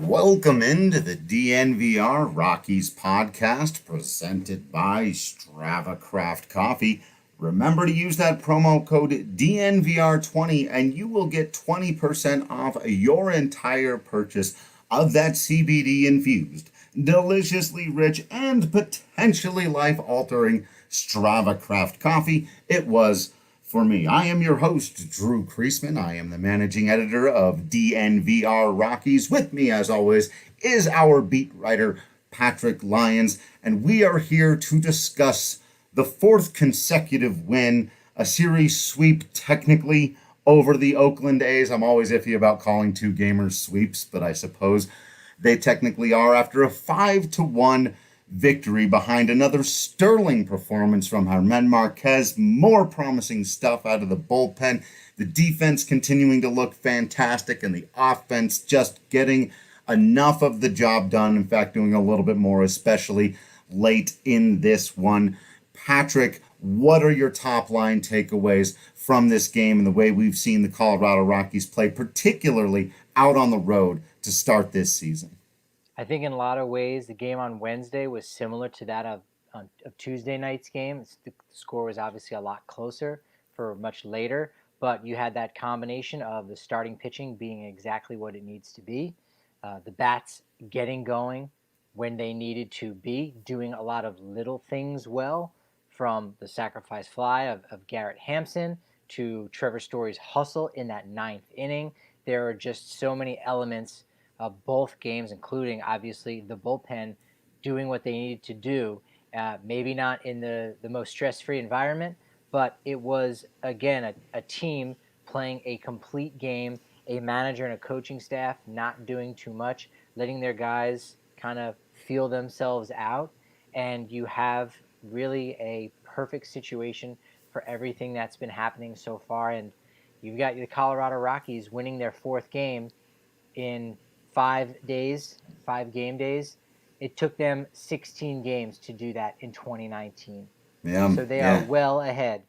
Welcome into the DNVR Rockies podcast presented by Strava Craft Coffee. Remember to use that promo code DNVR20 and you will get 20% off your entire purchase of that CBD infused, deliciously rich, and potentially life altering Strava Craft Coffee. It was for me. I am your host, Drew Creasman. I am the managing editor of DNVR Rockies. With me, as always, is our beat writer, Patrick Lyons, and we are here to discuss the fourth consecutive win, a series sweep technically over the Oakland A's. I'm always iffy about calling two gamers sweeps, but I suppose they technically are after a 5-1 victory behind another sterling performance from German Márquez. More promising stuff out of the bullpen. The defense continuing to look fantastic, and the offense just getting enough of the job done. In fact, doing a little bit more, especially late in this one. Patrick, what are your top line takeaways from this game and the way we've seen the Colorado Rockies play, particularly out on the road to start this season? I think in a lot of ways, the game on Wednesday was similar to that of Tuesday night's game. The score was obviously a lot closer for much later, but you had that combination of the starting pitching being exactly what it needs to be, the bats getting going when they needed to be, doing a lot of little things well, from the sacrifice fly of Garrett Hampson to Trevor Story's hustle in that ninth inning. There are just so many elements of both games, including obviously the bullpen doing what they needed to do. Maybe not in the most stress-free environment, but it was, again, a team playing a complete game, a manager and a coaching staff not doing too much, letting their guys kind of feel themselves out. And you have really a perfect situation for everything that's been happening so far. And you've got the Colorado Rockies winning their fourth game in 5 days, 5 game days. It took them 16 games to do that in 2019. Yeah, So they are yeah. well ahead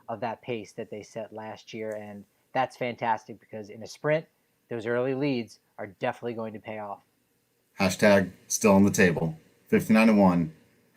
of that pace that they set last year. And that's fantastic because in a sprint, those early leads are definitely going to pay off. Hashtag still on the table. 59-1.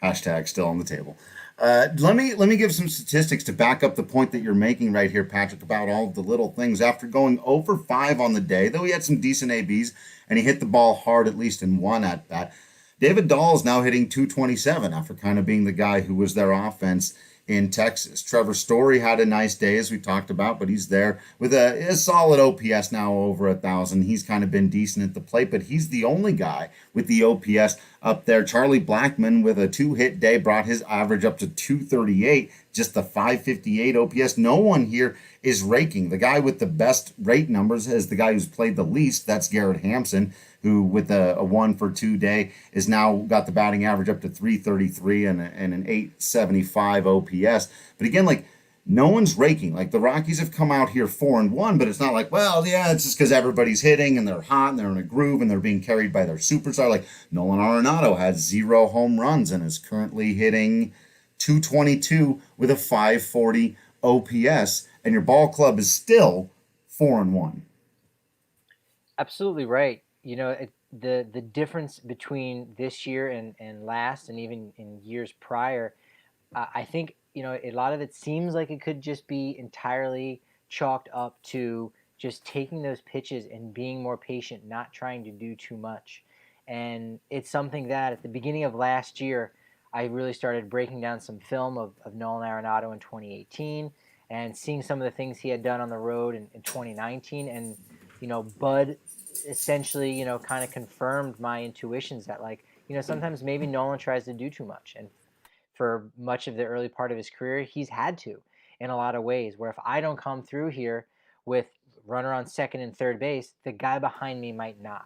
Hashtag still on the table. Let me give some statistics to back up the point that you're making right here, Patrick, about all the little things. After going over 5 on the day, though he had some decent ABs and he hit the ball hard at least in one at bat, David Dahl is now hitting 227 after kind of being the guy who was their offense in Texas. Trevor Story had a nice day, as we talked about, but he's there with a solid OPS now over 1,000. He's kind of been decent at the plate, but he's the only guy with the OPS up there. Charlie Blackmon with a 2-hit day brought his average up to 238, just the 558 OPS. No one here is raking. The guy with the best rate numbers is the guy who's played the least. That's Garrett Hampson, who with a 1-for-2 day is now got the batting average up to 333 and an 875 OPS. But again, like, no one's raking. Like, the Rockies have come out here 4-1, but it's not like, well, yeah, it's just because everybody's hitting and they're hot and they're in a groove and they're being carried by their superstar. Like, Nolan Arenado has 0 home runs and is currently hitting 222 with a 540 OPS, and your ball club is still 4-1. Absolutely right. The difference between this year and last, and even in years prior, I think a lot of it seems like it could just be entirely chalked up to just taking those pitches and being more patient, not trying to do too much. And it's something that at the beginning of last year, I really started breaking down some film of Nolan Arenado in 2018 and seeing some of the things he had done on the road in 2019. And, Bud essentially, kind of confirmed my intuitions that, like, sometimes maybe Nolan tries to do too much. And for much of the early part of his career, he's had to in a lot of ways, where if I don't come through here with runner on second and third base, the guy behind me might not,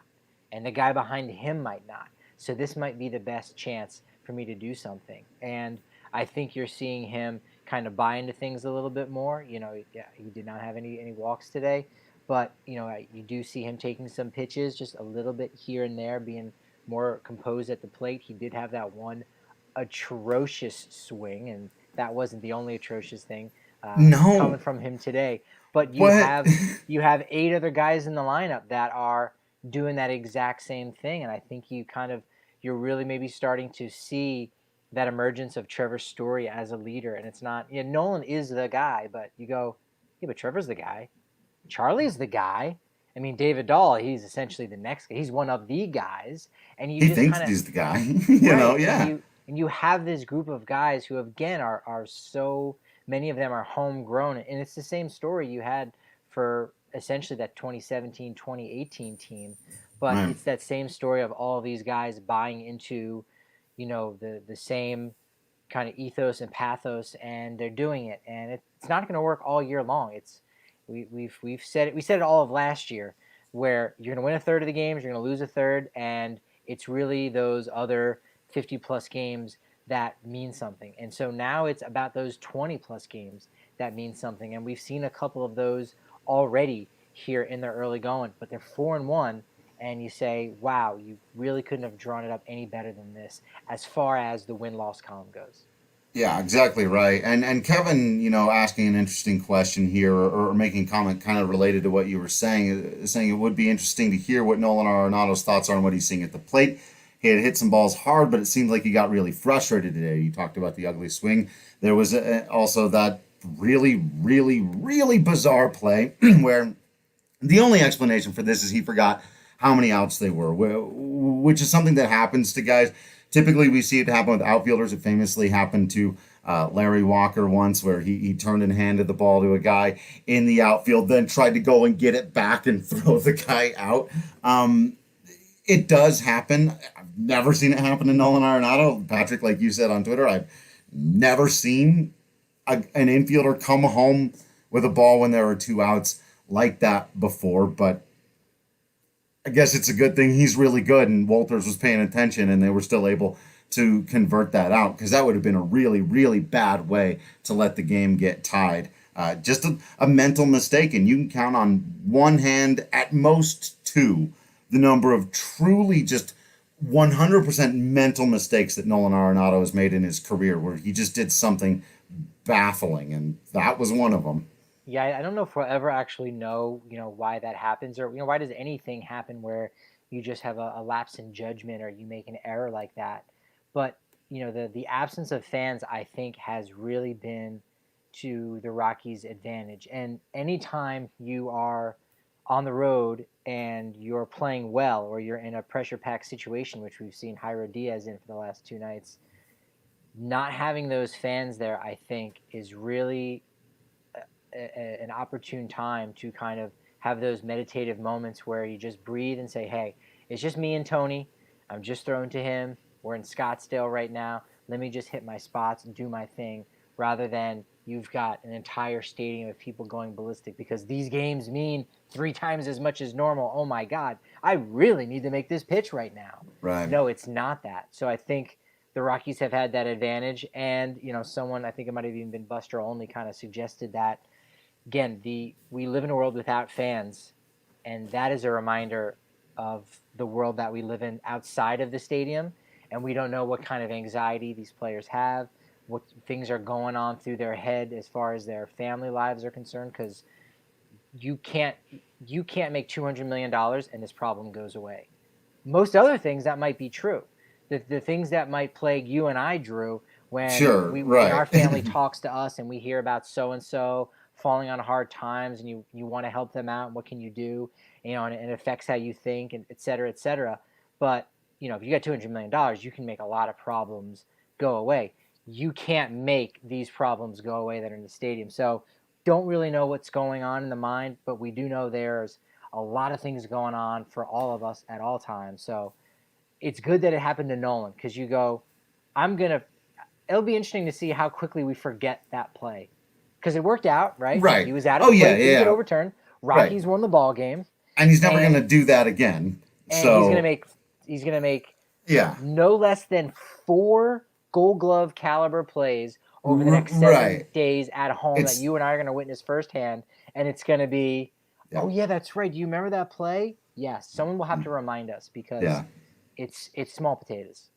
and the guy behind him might not. So this might be the best chance for me to do something. And I think you're seeing him kind of buy into things a little bit more. Yeah, he did not have any walks today, but you do see him taking some pitches just a little bit here and there, being more composed at the plate. He did have that one atrocious swing, and that wasn't the only atrocious thing coming No. from him today. But you What? have 8 other guys in the lineup that are doing that exact same thing. And I think you're really maybe starting to see that emergence of Trevor Story as a leader. And it's not, Nolan is the guy, but you go, yeah, but Trevor's the guy. Charlie's the guy. I mean, David Dahl, he's essentially the next guy. He's one of the guys. And you He just thinks kind of, he's the guy, right. yeah. And you have this group of guys who, again, are so many of them are homegrown. And it's the same story you had for essentially that 2017, 2018 team. But Right. it's that same story of all these guys buying into, the same kind of ethos and pathos, and they're doing it. And it's not going to work all year long. We've said it. We said it all of last year, where you're going to win a third of the games, you're going to lose a third, and it's really those other 50 plus games that mean something. And so now it's about those 20 plus games that mean something. And we've seen a couple of those already here in their early going, but they're 4-1. And you say, wow, you really couldn't have drawn it up any better than this as far as the win-loss column goes. Yeah, exactly right. And Kevin, asking an interesting question here, or making a comment kind of related to what you were saying it would be interesting to hear what Nolan Arenado's thoughts are on what he's seeing at the plate. He had hit some balls hard, but it seemed like he got really frustrated today. You talked about the ugly swing. There was also that really, really, really bizarre play where the only explanation for this is he forgot how many outs they were, which is something that happens to guys. Typically, we see it happen with outfielders. It famously happened to Larry Walker once, where he turned and handed the ball to a guy in the outfield, then tried to go and get it back and throw the guy out. It does happen. I've never seen it happen to Nolan Arenado. Patrick, like you said on Twitter, I've never seen an infielder come home with a ball when there are two outs like that before, but I guess it's a good thing he's really good and Walters was paying attention and they were still able to convert that out, because that would have been a really, really bad way to let the game get tied. Just a mental mistake, and you can count on one hand, at most two, the number of truly just 100% mental mistakes that Nolan Arenado has made in his career, where he just did something baffling, and that was one of them. Yeah, I don't know if we'll ever actually know, why that happens, or why does anything happen where you just have a lapse in judgment or you make an error like that. But the absence of fans, I think, has really been to the Rockies' advantage. And anytime you are on the road and you're playing well, or you're in a pressure-packed situation, which we've seen Jairo Diaz in for the last two nights, not having those fans there, I think, is really an opportune time to kind of have those meditative moments where you just breathe and say, hey, it's just me and Tony. I'm just throwing to him. We're in Scottsdale right now. Let me just hit my spots and do my thing, rather than you've got an entire stadium of people going ballistic because these games mean 3 times as much as normal. Oh my God, I really need to make this pitch right now. Right. No, it's not that. So I think the Rockies have had that advantage. And, someone, I think it might have even been Buster Olney, kind of suggested that, again, we live in a world without fans, and that is a reminder of the world that we live in outside of the stadium, and we don't know what kind of anxiety these players have, what things are going on through their head as far as their family lives are concerned, because you can't make $200 million and this problem goes away. Most other things, that might be true. The things that might plague you and I, Drew, when Sure, when our right. family talks to us and we hear about so-and-so falling on hard times, and you want to help them out, and what can you do, and it affects how you think, and et cetera, et cetera. But if you got $200 million, you can make a lot of problems go away. You can't make these problems go away that are in the stadium. So don't really know what's going on in the mind, but we do know there's a lot of things going on for all of us at all times. So it's good that it happened to Nolan, because you go, it'll be interesting to see how quickly we forget that play. Because it worked out, right? Right. He was out of Oh, the yeah, plate, didn't get yeah. overturned. Right. Rockies won the ball game, And he's never going to and do that again. and he's So, gonna make yeah. no less than 4 Gold Glove caliber plays over the next 7 Right. days at home that It's, you and I are gonna witness firsthand, and it's gonna be, yeah. oh yeah, that's right. Do you remember that play? Yes. Someone will have to remind us, because Yeah. it's small potatoes.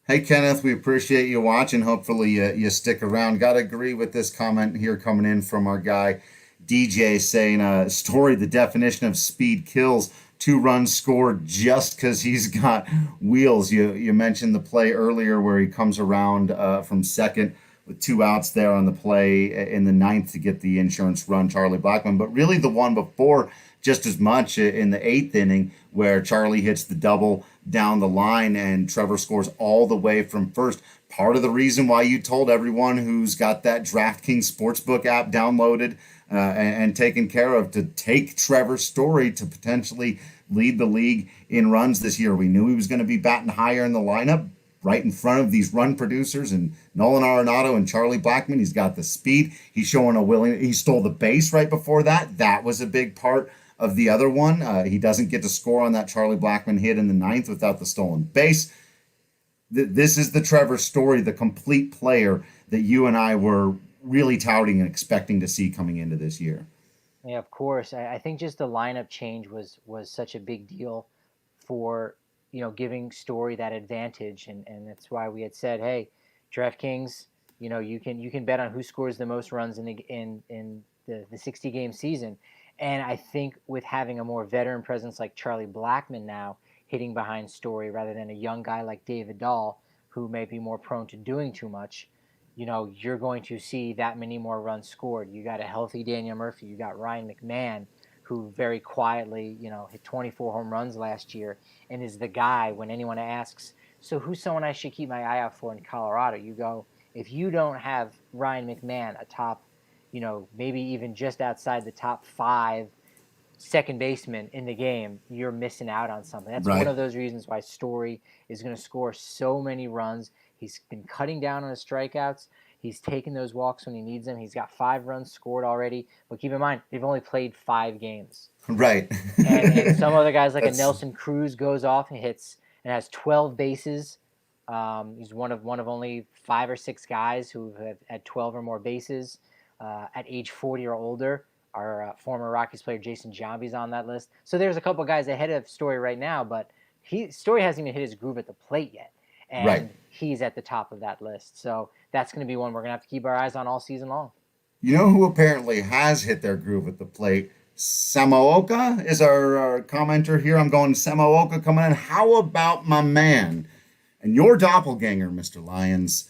Hey, Kenneth, we appreciate you watching. Hopefully, you stick around. Got to agree with this comment here coming in from our guy DJ, saying, Story, the definition of speed kills. 2 runs scored just because he's got wheels. You mentioned the play earlier where he comes around from second with 2 outs there on the play in the ninth to get the insurance run, Charlie Blackmon. But really the one before just as much in the 8th inning where Charlie hits the double down the line and Trevor scores all the way from first. Part of the reason why you told everyone who's got that DraftKings Sportsbook app downloaded and taken care of to take Trevor Story to potentially lead the league in runs this year. We knew he was going to be batting higher in the lineup, right in front of these run producers and Nolan Arenado and Charlie Blackmon. He's got the speed. He's showing a willing. He stole the base right before that. That was a big part of the other one. He doesn't get to score on that Charlie Blackmon hit in the ninth without the stolen base. This is the Trevor Story, the complete player that you and I were really touting and expecting to see coming into this year. Yeah, of course. I think just the lineup change was such a big deal for, giving Story that advantage, and that's why we had said, hey, DraftKings, you can bet on who scores the most runs in the 60-game season. And I think with having a more veteran presence like Charlie Blackmon now hitting behind Story rather than a young guy like David Dahl, who may be more prone to doing too much, you're going to see that many more runs scored. You got a healthy Daniel Murphy. You got Ryan McMahon, who very quietly, hit 24 home runs last year and is the guy when anyone asks, so who's someone I should keep my eye out for in Colorado? You go, if you don't have Ryan McMahon atop, maybe even just outside the top 5 second baseman in the game, you're missing out on something. That's Right. one of those reasons why Story is going to score so many runs. He's been cutting down on his strikeouts. He's taking those walks when he needs them. He's got 5 runs scored already. But keep in mind, they've only played 5 games. Right. And some other guys like a Nelson Cruz goes off and hits and has 12 bases. He's one of only 5 or 6 guys who have had 12 or more bases at age 40 or older. Our former Rockies player Jason Giambi's on that list. So there's a couple guys ahead of Story right now, but Story hasn't even hit his groove at the plate yet. And Right. He's at the top of that list. So that's going to be one we're going to have to keep our eyes on all season long. You know who apparently has hit their groove at the plate? Samaoka is our commenter here. I'm going Samaoka coming in. How about my man and your doppelganger, Mr. Lyons,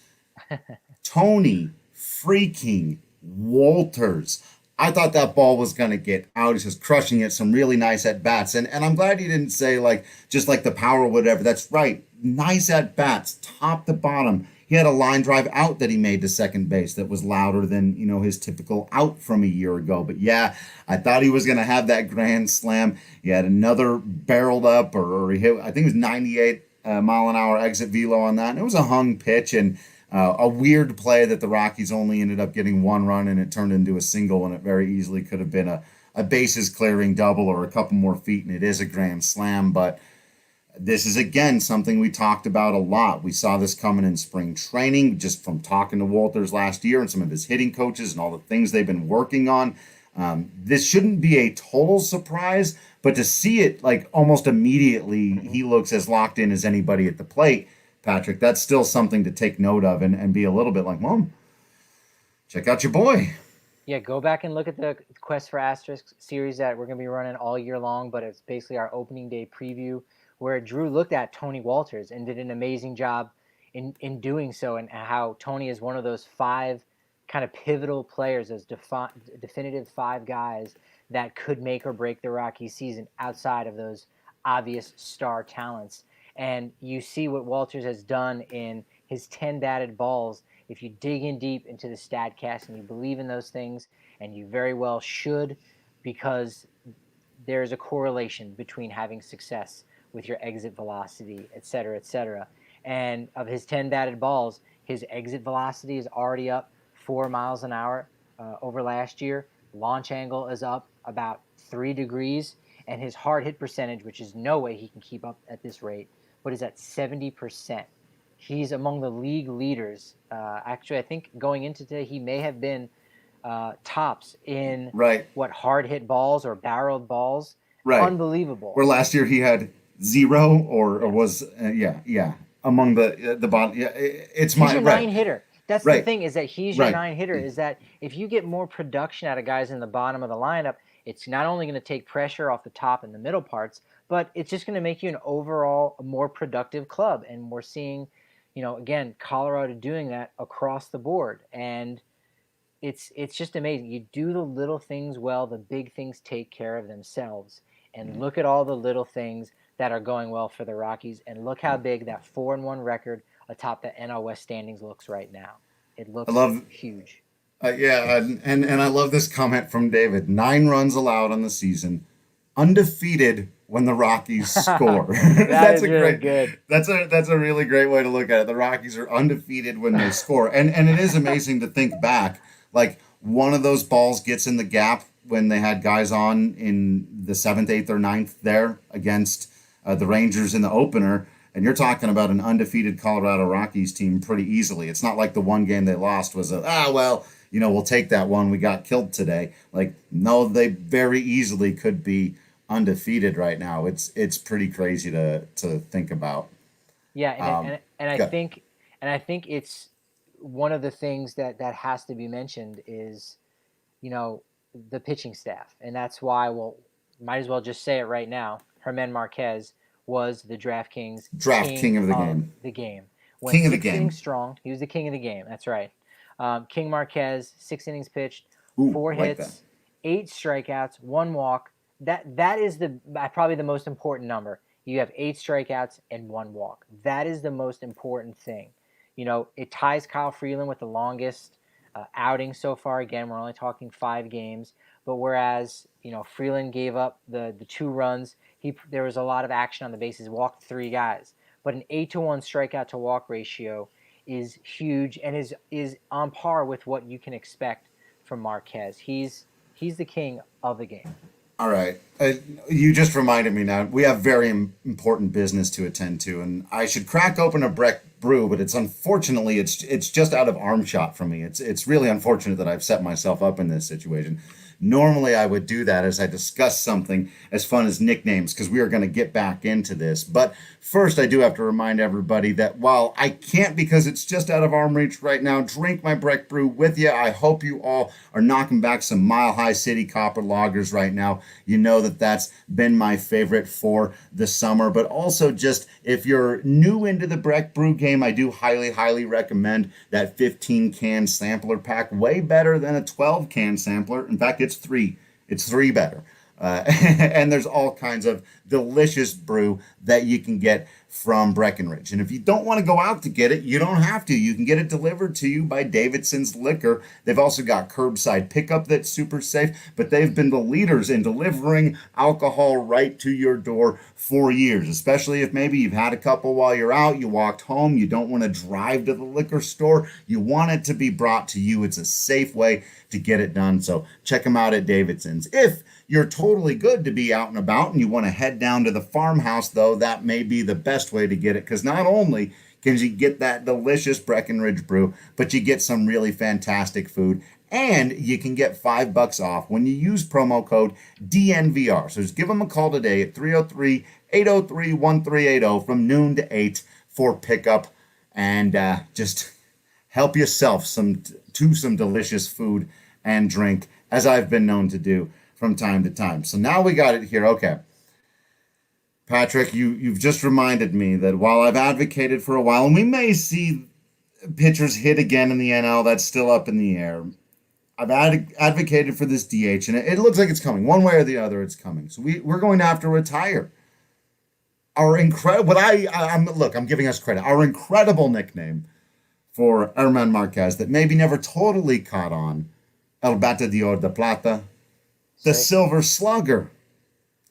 Tony freaking Walters? I thought that ball was going to get out. He's just crushing it. Some really nice at-bats. And I'm glad he didn't say, just like the power or whatever. That's right. Nice at-bats, top to bottom. He had a line drive out that he made to second base that was louder than, his typical out from a year ago. But yeah, I thought he was going to have that grand slam. He had another barreled up or he hit, I think it was 98 mile an hour exit velo on that. And it was a hung pitch and a weird play that the Rockies only ended up getting 1 run and it turned into a single when it very easily could have been a bases clearing double or a couple more feet, and it is a grand slam. But this is, again, something we talked about a lot. We saw this coming in spring training just from talking to Walters last year and some of his hitting coaches and all the things they've been working on. This shouldn't be a total surprise, but to see it almost immediately, he looks as locked in as anybody at the plate. Patrick, that's still something to take note of and be a little bit like, Mom, check out your boy. Yeah, go back and look at the Quest for Asterisk series that we're going to be running all year long, but it's basically our opening day preview where Drew looked at Tony Walters and did an amazing job in doing so, and how Tony is one of those 5 kind of pivotal players, those definitive 5 guys that could make or break the Rockies season outside of those obvious star talents. And you see what Walters has done in his 10 batted balls. If you dig in deep into the StatCast and you believe in those things, and you very well should, because there's a correlation between having success with your exit velocity, et cetera, et cetera. And of his 10 batted balls, his exit velocity is already up 4 miles an hour over last year. Launch angle is up about 3 degrees. And his hard hit percentage, which is no way he can keep up at this rate, but is at 70%. He's among the league leaders. Actually, I think going into today, he may have been tops in hard hit balls or barreled balls. Right. Unbelievable. Where last year he had 0 or was among the bottom. Yeah, it's he's your 9 hitter. That's the thing, is that he's your 9 hitter. Is that if you get more production out of guys in the bottom of the lineup, it's not only going to take pressure off the top and the middle parts, but it's just going to make you an overall more productive club. And we're seeing, again, Colorado doing that across the board. And it's just amazing. You do the little things well, the big things take care of themselves. And look at all the little things that are going well for the Rockies, and look how big that 4-1 record atop the NL West standings looks right now. It I looks love, huge. yeah, and I love this comment from David. 9 runs allowed on the season, undefeated when the Rockies score. That That's is a really great. good. That's a really great way to look at it. The Rockies are undefeated when they score, and it is amazing to think back. Like one of those balls gets in the gap when they had guys on in the seventh, eighth, or ninth there against the Rangers in the opener. And you're talking about an undefeated Colorado Rockies team pretty easily. It's not like the one game they lost was well, we'll take that one. We got killed today. Like, no, they very easily could be undefeated right now. It's pretty crazy to think about. Yeah, and Go- I think it's one of the things that has to be mentioned is, the pitching staff, and that's why might as well just say it right now. German Márquez was the DraftKings Draft king of the of game. the game. Went King of the 6 game. innings strong. He was the king of the game. That's right. King Márquez, 6 innings pitched, Ooh, 4 like hits, that. 8 strikeouts, 1 walk. That is probably the most important number. You have 8 strikeouts and 1 walk. That is the most important thing. It ties Kyle Freeland with the longest outing so far. Again, we're only talking 5 games. But whereas, Freeland gave up the 2 runs, there was a lot of action on the bases, walked 3 guys. But an 8-to-1 strikeout to walk ratio is huge and is on par with what you can expect from Márquez. He's the king of the game. All right. You just reminded me now. We have very important business to attend to, and I should crack open a Breck brew, but unfortunately it's just out of arm shot from me. It's really unfortunate that I've set myself up in this situation. Normally I would do that as I discuss something as fun as nicknames because we are going to get back into this. But first I do have to remind everybody that while I can't because it's just out of arm reach right now, drink my Breck brew with you. I hope you all are knocking back some Mile High City Copper lagers right now. You know that's been my favorite for the summer, but also just if you're new into the Breck brew game, I do highly recommend that 15 can sampler pack. Way better than a 12 can sampler. In fact, it's 3 better. And there's all kinds of delicious brew that you can get from Breckenridge. And if you don't want to go out to get it, you don't have to. You can get it delivered to you by Davidson's Liquor. They've also got curbside pickup that's super safe, but they've been the leaders in delivering alcohol right to your door for years, especially if maybe you've had a couple while you're out, you walked home, you don't want to drive to the liquor store, you want it to be brought to you. It's a safe way to get it done. So check them out at Davidson's. If you're totally good to be out and about and you want to head down to the farmhouse, though, that may be the best way to get it because not only can you get that delicious Breckenridge brew, but you get some really fantastic food and you can get $5 off when you use promo code DNVR. So just give them a call today at 303-803-1380 from noon to 8 for pickup and just help yourself to some delicious food and drink, as I've been known to do from time to time. So now we got it here. Okay. Patrick, you've just reminded me that while I've advocated for a while, and we may see pitchers hit again in the NL, that's still up in the air. I've advocated for this DH, and it looks like it's coming. One way or the other, it's coming. So we're going to have to retire our incredible. I'm giving us credit. Our incredible nickname for German Márquez that maybe never totally caught on, El Batedor de Plata, the Silver Slugger.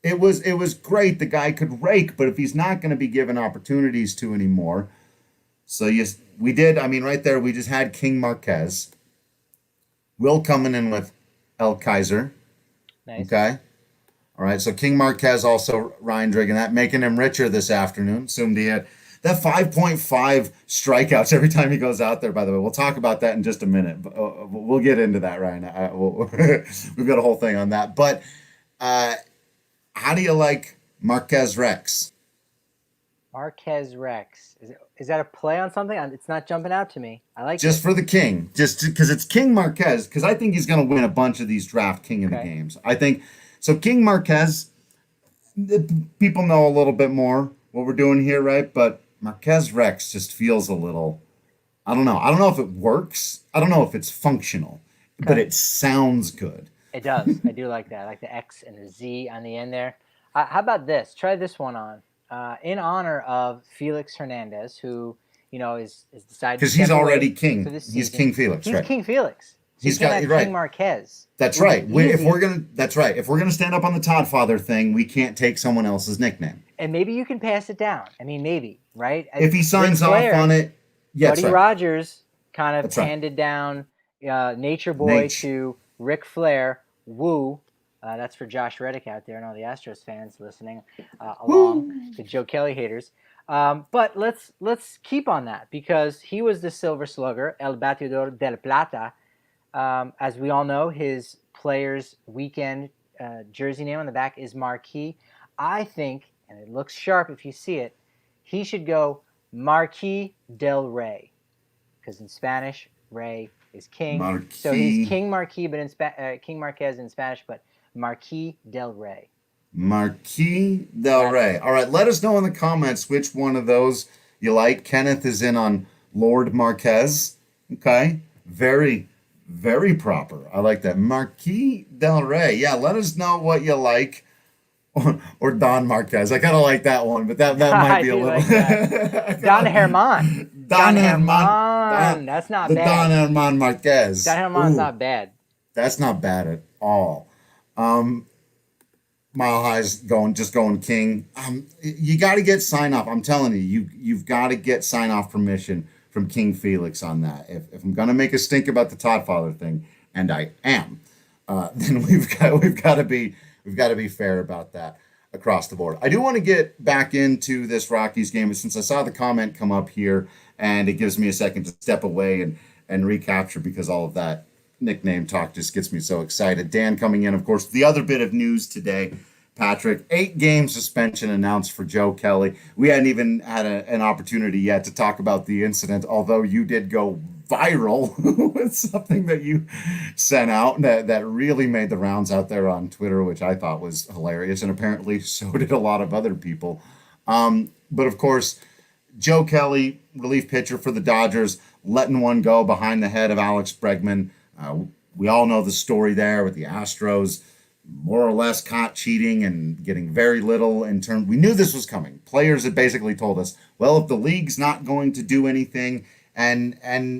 It was great. The guy could rake, but if he's not going to be given opportunities to anymore, we did. I mean, right there, we just had King Márquez. Will coming in with El Kaiser. Nice. Okay. All right. So King Márquez also Ryan Driggin, that making him richer this afternoon. Assumed he had that 5.5 strikeouts every time he goes out there, by the way. We'll talk about that in just a minute. But we'll get into that right now. We've got a whole thing on that. But how do you like Márquez Rex? Márquez Rex. Is that a play on something? It's not jumping out to me. I like just it. For the king, just because it's King Márquez, because I think he's going to win a bunch of these draft king of the games. I think so. King Márquez, People know a little bit more what we're doing here, right? But Marquez Rex just feels a little. I don't know. I don't know if it works. I don't know if it's functional, but Okay. it sounds good. It does. I do like that. I like the X and the Z on the end there. How about this? Try this one on. In honor of Felix Hernandez, who is decided to Because he's step already away for king. this He's season. King Felix, He's right? King Felix, so you He's can't got. have You're King right. Marquez. That's It would be right. If easy, we're gonna, that's right. If we're gonna stand up on the Todd Father thing, we can't take someone else's nickname. and maybe you can pass it down. I mean, maybe, right? If he Ric signs off on Flair, it, yeah, that's Buddy right. Rogers kind of That's right. handed down Nature Boy Nate. to Ric Flair. Woo. That's for Josh Reddick out there and all the Astros fans listening along, Woo! the Joe Kelly haters. But let's keep on that because he was the Silver Slugger, El Bateador del Plata. As we all know, his Players Weekend jersey name on the back is Marquis. I think, and it looks sharp if you see it, he should go Marquis del Rey because in Spanish, Rey is king. So he's Marquis. King Marquis, but King Marquez in Spanish, but Marquis del Rey. Marquis Del That's Rey. All right, let us know in the comments which one of those you like. Kenneth is in on Lord Marquez. Okay. Very, very proper. I like that. Marquis Del Rey. Yeah, let us know what you like. Or Don Marquez. I kind of like that one, but that might I be a do little. like that. Don Herman. Don Don Herman. Herman. That's not The Don bad. Herman Marquez. Don Herman's Ooh, not bad. that's not bad at all. Mile High's going king. You got to get sign off. I'm telling you, you've got to get sign off permission from King Felix on that. If I'm gonna make a stink about the Todd Father thing, and I am, then we've got to be fair about that across the board. I do want to get back into this Rockies game since I saw the comment come up here, and it gives me a second to step away and recapture because all of that nickname talk just gets me so excited. Dan coming in, of course. The other bit of news today, Patrick, 8-game suspension announced for Joe Kelly. We hadn't even had an opportunity yet to talk about the incident, although you did go viral with something that you sent out that really made the rounds out there on Twitter, which I thought was hilarious, and apparently so did a lot of other people. But of course, Joe Kelly, relief pitcher for the Dodgers, letting one go behind the head of Alex Bregman. We all know the story there with the Astros more or less caught cheating and getting very little in terms. We knew this was coming. Players had basically told us, well, if the league's not going to do anything, and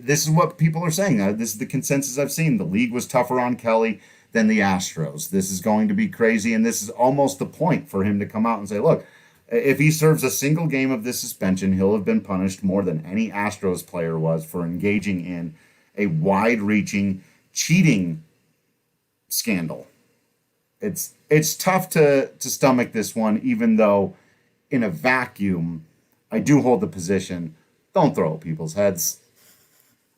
this is what people are saying. This is the consensus I've seen. The league was tougher on Kelly than the Astros. This is going to be crazy, and this is almost the point for him to come out and say, look, if he serves a single game of this suspension, he'll have been punished more than any Astros player was for engaging in a wide-reaching cheating scandal. It's tough to stomach this one, even though in a vacuum, I do hold the position. Don't throw at people's heads.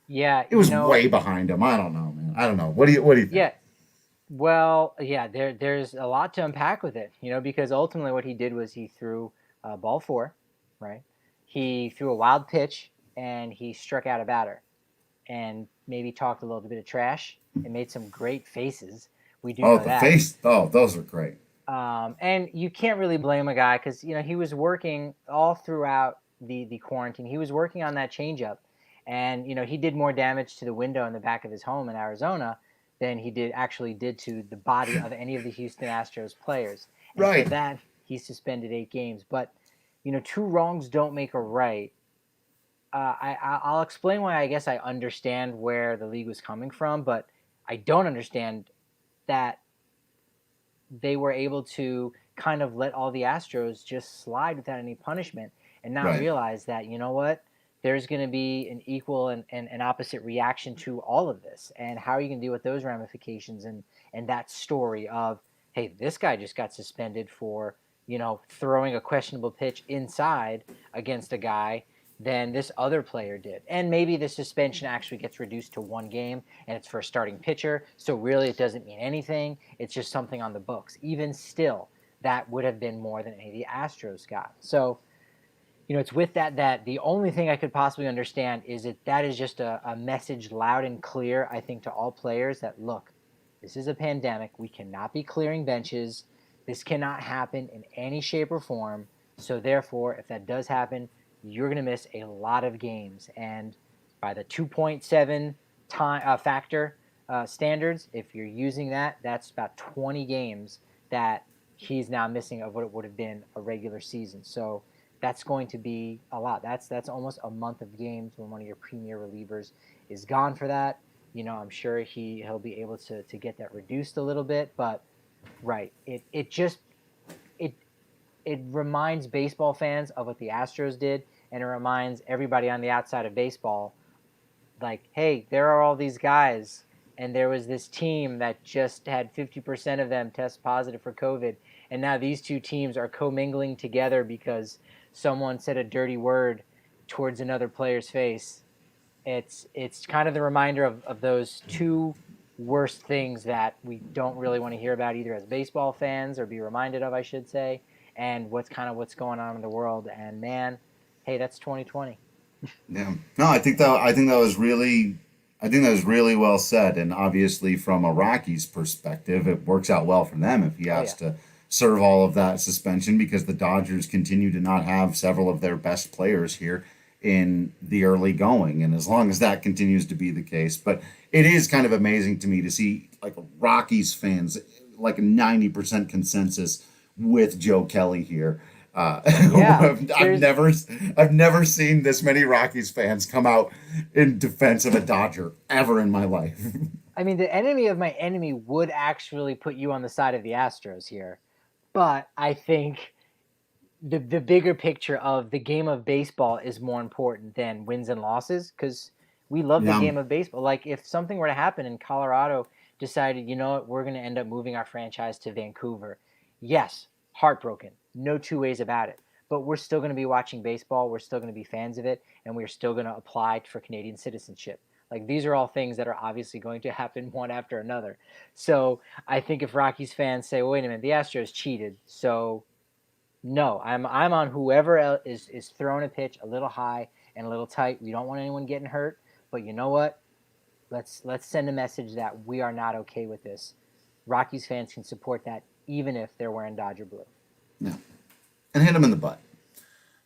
Yeah, It was way behind him. I don't know, man. I don't know. What do you think? yeah. Well, yeah, there's a lot to unpack with it, because ultimately what he did was he threw ball four, right? He threw a wild pitch and he struck out a batter and maybe talked a little bit of trash and made some great faces. We do Oh, know the that. face. Oh, those are great. And you can't really blame a guy because he was working all throughout the quarantine. He was working on that changeup, and he did more damage to the window in the back of his home in Arizona than he did to the body of any of the Houston Astros players. And Right. for that, he suspended 8 games. But two wrongs don't make a right. I'll explain why I guess I understand where the league was coming from, but I don't understand that they were able to kind of let all the Astros just slide without any punishment and not Right. realize that, there's going to be an equal and an opposite reaction to all of this. And how are you going to deal with those ramifications and that story of, hey, this guy just got suspended for, throwing a questionable pitch inside against a guy than this other player did. And maybe the suspension actually gets reduced to 1 game and it's for a starting pitcher. So really it doesn't mean anything. It's just something on the books. Even still, that would have been more than any of the Astros got. So, it's with that the only thing I could possibly understand is that is just a message loud and clear, I think, to all players that, look, this is a pandemic. We cannot be clearing benches. This cannot happen in any shape or form. So therefore, if that does happen, you're going to miss a lot of games. And by the 2.7 factor standards, if you're using that, that's about 20 games that he's now missing of what it would have been a regular season. So that's going to be a lot. That's almost a month of games when one of your premier relievers is gone for that. I'm sure he'll be able to get that reduced a little bit, but right, it it reminds baseball fans of what the Astros did, and it reminds everybody on the outside of baseball, like, hey, there are all these guys, and there was this team that just had 50% of them test positive for COVID, and now these two teams are commingling together because someone said a dirty word towards another player's face. It's kind of the reminder of those two worst things that we don't really want to hear about either as baseball fans, or be reminded of, I should say, and what's going on in the world. And man, hey, that's 2020. Yeah. No, I think that was really well said. And obviously, from a Rockies perspective, it works out well for them if he Oh has yeah. to serve all of that suspension, because the Dodgers continue to not have several of their best players here in the early going. And as long as that continues to be the case, but it is kind of amazing to me to see like Rockies fans, like a 90% consensus with Joe Kelly here. Yeah, I've there's never seen this many Rockies fans come out in defense of a Dodger ever in my life. I mean, the enemy of my enemy would actually put you on the side of the Astros here, but I think the bigger picture of the game of baseball is more important than wins and losses, because we love the Yeah, game of baseball. Like, if something were to happen and Colorado decided, you know what, we're going to end up moving our franchise to Vancouver, yes, heartbroken, no two ways about it. But we're still going to be watching baseball. We're still going to be fans of it, and we're still going to apply for Canadian citizenship. Like, these are all things that are obviously going to happen one after another. So I think if Rockies fans say, well, wait a minute, the Astros cheated, so no, I'm on whoever is throwing a pitch a little high and a little tight. We don't want anyone getting hurt, but you know what? Let's send a message that we are not okay with this. Rockies fans can support that even if they're wearing Dodger blue. yeah, and hit him in the butt.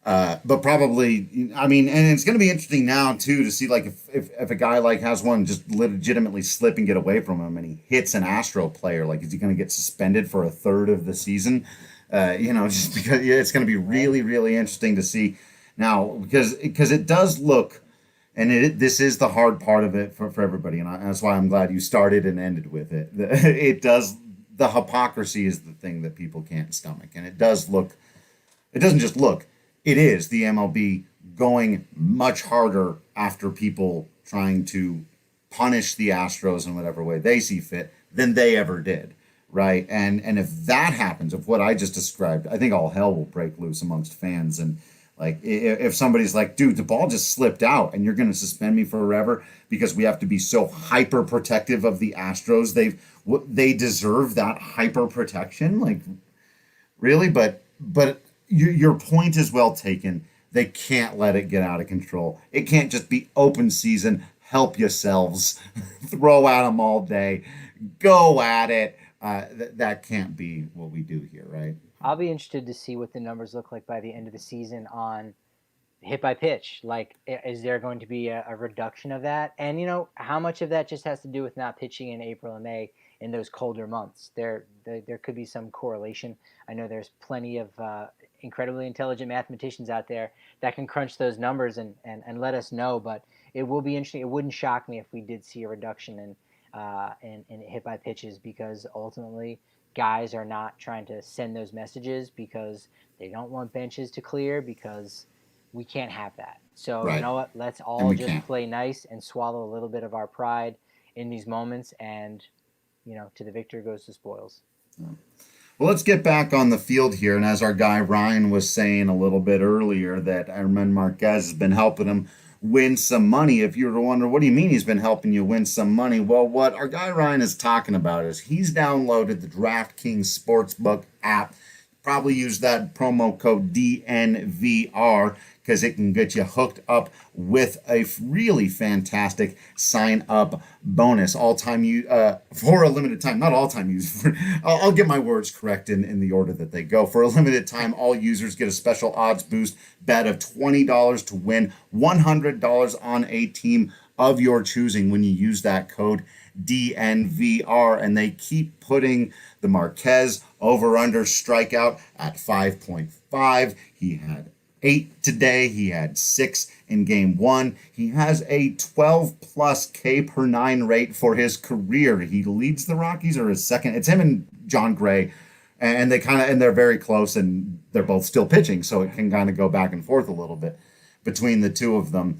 But probably, I mean, and it's going to be interesting now too to see like if a guy like has one just legitimately slip and get away from him, and he hits an Astro player, like is he going to get suspended for a third of the season? Just because, yeah, it's going to be Right. really interesting to see now, because it does look, and this is the hard part of it for everybody, and that's why I'm glad you started and ended with it. It does, the hypocrisy is the thing that people can't stomach, and it does look, it doesn't just look, it is the MLB going much harder after people trying to punish the Astros in whatever way they see fit than they ever did. Right. And if that happens, if what I just described, I think all hell will break loose amongst fans. And like if somebody's like, dude, the ball just slipped out and you're going to suspend me forever because we have to be so hyper protective of the Astros. They deserve that hyper protection. Like, really, but your point is well taken. They can't let it get out of control. It can't just be open season. Help yourselves. Throw at them all day. Go at it. That can't be what we do here, right? I'll be interested to see what the numbers look like by the end of the season on hit by pitch. Like, is there going to be a reduction of that? And how much of that just has to do with not pitching in April and May in those colder months? There could be some correlation. I know there's plenty of incredibly intelligent mathematicians out there that can crunch those numbers and let us know. But it will be interesting. It wouldn't shock me if we did see a reduction in hit by pitches, because ultimately guys are not trying to send those messages because they don't want benches to clear, because we can't have that. So you Right. know what? Let's And all we just can't. play nice and swallow a little bit of our pride in these moments, and to the victor goes the spoils. Well, let's get back on the field here. And as our guy Ryan was saying a little bit earlier, that German Márquez has been helping him win some money. If you were to wonder, what do you mean he's been helping you win some money? Well, what our guy Ryan is talking about is he's downloaded the DraftKings Sportsbook app. probably use that promo code DNVR because it can get you hooked up with a really fantastic sign up bonus. All time use for a limited time, not all time use. I'll get my words correct in the order that they go. For a limited time, all users get a special odds boost bet of $20 to win $100 on a team of your choosing when you use that code DNVR, and they keep putting the Márquez over under strikeout at 5.5. He had 8 today. He had 6 in game 1. He has a 12 plus K per 9 rate for his career. He leads the Rockies, or is second. It's him and John Gray, and they're very close, and they're both still pitching, so it can kind of go back and forth a little bit between the two of them.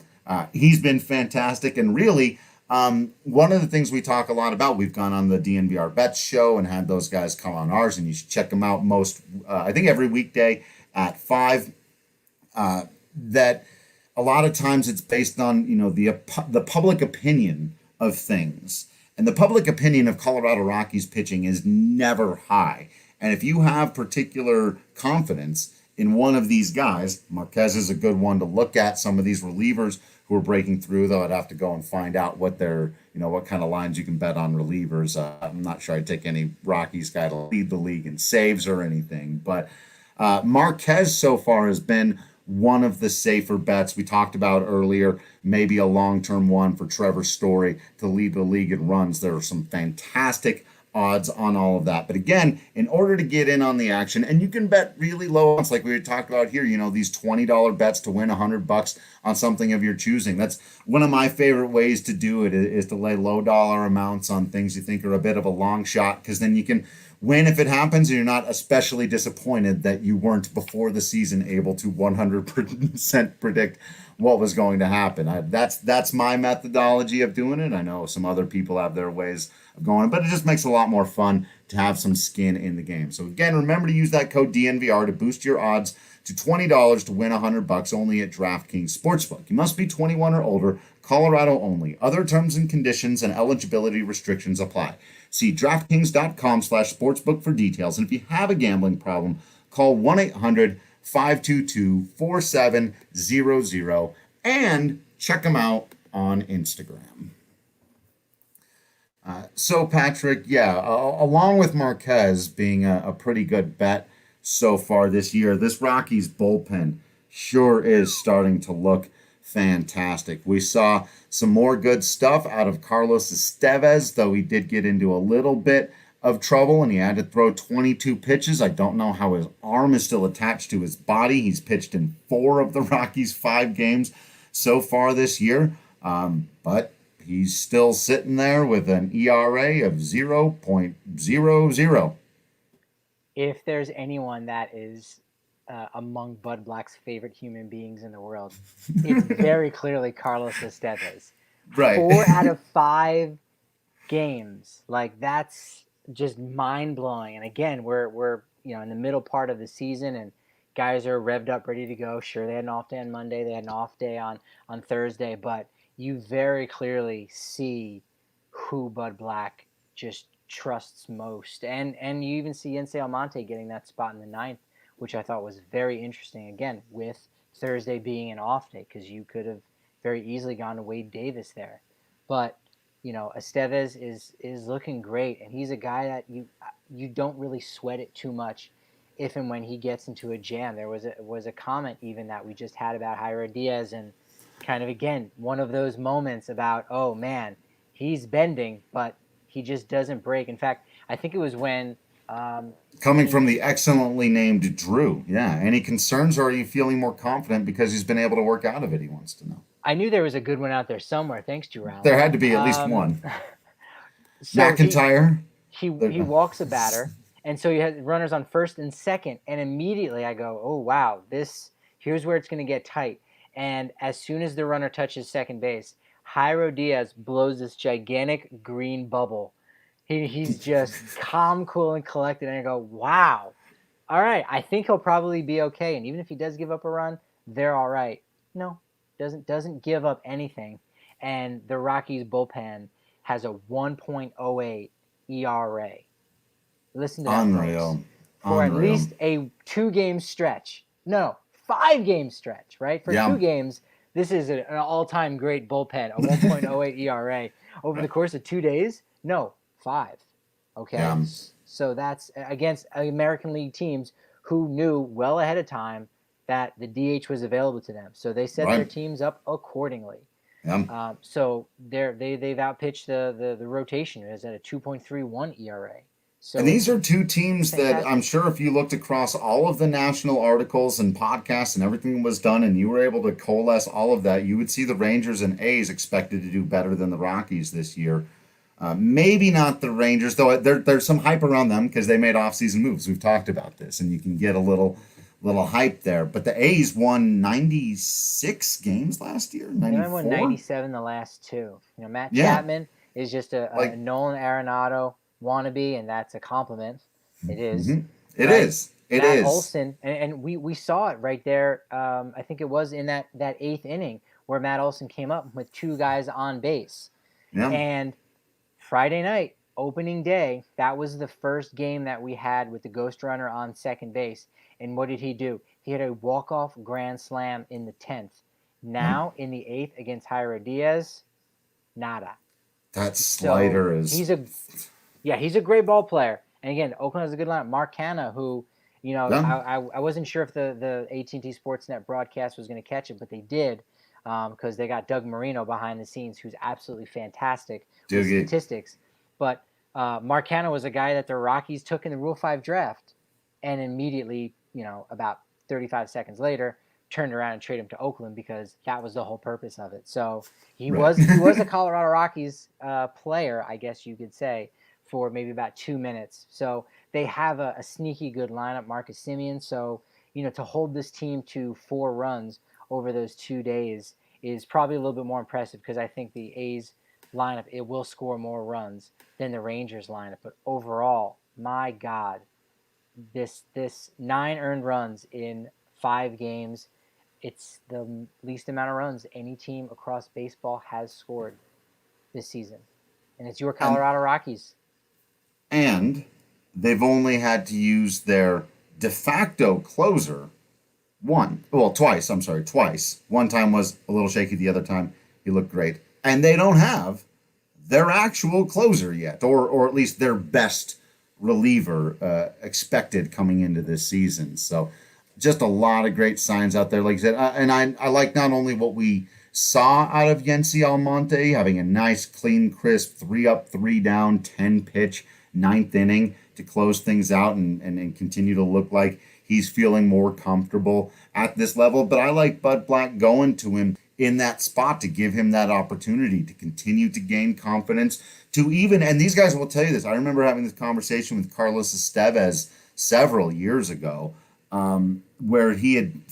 He's been fantastic, and really, one of the things we talk a lot about, we've gone on the DNVR Bets show and had those guys come on ours, and you should check them out I think every weekday at 5. That a lot of times it's based on, the public opinion of things. And the public opinion of Colorado Rockies pitching is never high. And if you have particular confidence in one of these guys, Márquez is a good one to look at. Some of these relievers who are breaking through, though, I'd have to go and find out what what kind of lines you can bet on relievers. I'm not sure I'd take any Rockies guy to lead the league in saves or anything. But Márquez so far has been one of the safer bets. We talked about earlier, maybe a long-term one for Trevor Story to lead the league in runs. There are some fantastic odds on all of that. But again, in order to get in on the action, and you can bet really low odds, like we had talked about here, these $20 bets to win $100 on something of your choosing. That's one of my favorite ways to do it, is to lay low dollar amounts on things you think are a bit of a long shot, because then you can win if it happens, and you're not especially disappointed that you weren't before the season able to 100% predict what was going to happen. That's my methodology of doing it. I know some other people have their ways of going, but it just makes it a lot more fun to have some skin in the game. So again, remember to use that code DNVR to boost your odds to $20 to win $100 only at DraftKings Sportsbook. You must be 21 or older, Colorado only. Other terms and conditions and eligibility restrictions apply. See DraftKings.com/sportsbook for details. And if you have a gambling problem, call 1-800-522-4700 and check them out on Instagram. So Patrick, along with Márquez being a pretty good bet so far this year, this Rockies bullpen sure is starting to look fantastic. We saw some more good stuff out of Carlos Estevez, though he did get into a little bit of trouble and he had to throw 22 pitches. I don't know how his arm is still attached to his body. He's pitched in 4 of the Rockies' 5 games so far this year, but he's still sitting there with an ERA of 0.00. If there's anyone that is among Bud Black's favorite human beings in the world, it's very clearly Carlos Estevez. Right. 4 out of 5 games, like that's just mind blowing. And again, we're in the middle part of the season, and guys are revved up, ready to go. Sure, they had an off day on Monday, they had an off day on Thursday, but you very clearly see who Bud Black just trusts most. And you even see Yensei Almonte getting that spot in the 9th, which I thought was very interesting, again, with Thursday being an off day, because you could have very easily gone to Wade Davis there. But, Estevez is looking great, and he's a guy that you don't really sweat it too much if and when he gets into a jam. There was a comment even that we just had about Jairo Diaz, and kind of, again, one of those moments about, oh, man, he's bending, but he just doesn't break. In fact, I think it was when... coming from the excellently named Drew. Yeah. Any concerns, or are you feeling more confident because he's been able to work out of it, he wants to know? I knew there was a good one out there somewhere. Thanks, Drew Allen. There had to be at least one. So McIntyre? He walks a batter, and so he has runners on first and second, and immediately I go, oh, wow, here's where it's going to get tight. And as soon as the runner touches second base, Jairo Diaz blows this gigantic green bubble. He's just calm, cool, and collected. And I go, wow. All right, I think he'll probably be okay. And even if he does give up a run, they're all right. No, doesn't give up anything. And the Rockies bullpen has a 1.08 ERA. Listen to that. Unreal. for at Unreal. least a 2-game stretch. No, 5-game stretch, right? For 2 games, this is an all-time great bullpen, a 1.08 ERA. Over the course of 2 days, no, 5. Okay? Yeah. So that's against American League teams who knew well ahead of time that the DH was available to them. So they set their teams up accordingly. Yeah. So they've outpitched the rotation. It is at a 2.31 ERA. So And these are two teams that I'm sure if you looked across all of the national articles and podcasts and everything was done and you were able to coalesce all of that, you would see the Rangers and A's expected to do better than the Rockies this year. Maybe not the Rangers, though there's some hype around them because they made offseason moves. We've talked about this, and you can get a little hype there. But the A's won 96 games last year, 94? They won 97 the last 2. Matt Chapman is just a Nolan Arenado wannabe, and that's a compliment. It is. Mm-hmm. It is. Matt Olson, and we saw it right there. I think it was in that 8th inning where Matt Olson came up with 2 guys on base. Yeah. And Friday night, opening day, that was the first game that we had with the ghost runner on second base. And what did he do? He had a walk-off grand slam in the 10th. Now, in the 8th against Jairo Diaz, nada. That slider is... He's a great ball player. And again, Oakland has a good lineup. Mark Canha, who, I wasn't sure if the AT&T Sportsnet broadcast was going to catch it, but they did. Because they got Doug Marino behind the scenes, who's absolutely fantastic with statistics. But Mark Canha was a guy that the Rockies took in the Rule 5 draft, and immediately, about 35 seconds later, turned around and traded him to Oakland because that was the whole purpose of it. So he was a Colorado Rockies player, I guess you could say, for maybe about 2 minutes. So they have a sneaky good lineup, Marcus Semien. So, to hold this team to 4 runs over those 2 days is probably a little bit more impressive because I think the A's lineup, it will score more runs than the Rangers lineup. But overall, my God, this 9 earned runs in 5 games, it's the least amount of runs any team across baseball has scored this season. And it's your Colorado Rockies. And they've only had to use their de facto closer twice. One time was a little shaky. The other time he looked great. And they don't have their actual closer yet, or at least their best reliever expected coming into this season. So just a lot of great signs out there. Like I said, and I like not only what we saw out of Yency Almonte, having a nice, clean, crisp 3 up, 3 down, 10-pitch, 9th inning to close things out and continue to look like he's feeling more comfortable at this level. But I like Bud Black going to him in that spot to give him that opportunity to continue to gain confidence. And these guys will tell you this. I remember having this conversation with Carlos Estevez several years ago, where he had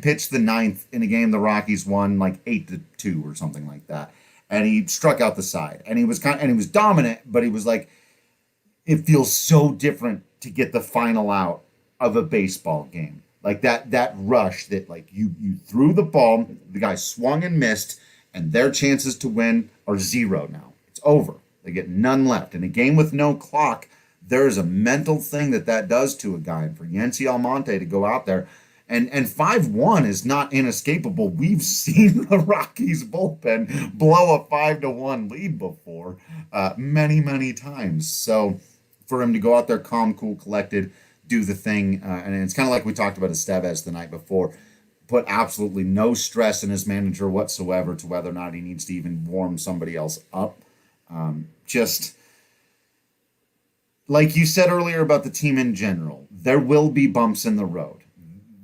pitched the 9th in a game the Rockies won like 8-2 or something like that, and he struck out the side, and he was dominant, but he was like, it feels so different to get the final out of a baseball game. Like that rush that like you threw the ball, the guy swung and missed, and their chances to win are 0 now. It's over. They get none left. In a game with no clock, there is a mental thing that does to a guy. And for Yency Almonte to go out there, and 5-1 is not inescapable. We've seen the Rockies bullpen blow a 5-1 lead before many, many times. So for him to go out there calm, cool, collected, do the thing, and it's kind of like we talked about Estevez the night before, put absolutely no stress in his manager whatsoever to whether or not he needs to even warm somebody else up. Just like you said earlier about the team in general, there will be bumps in the road.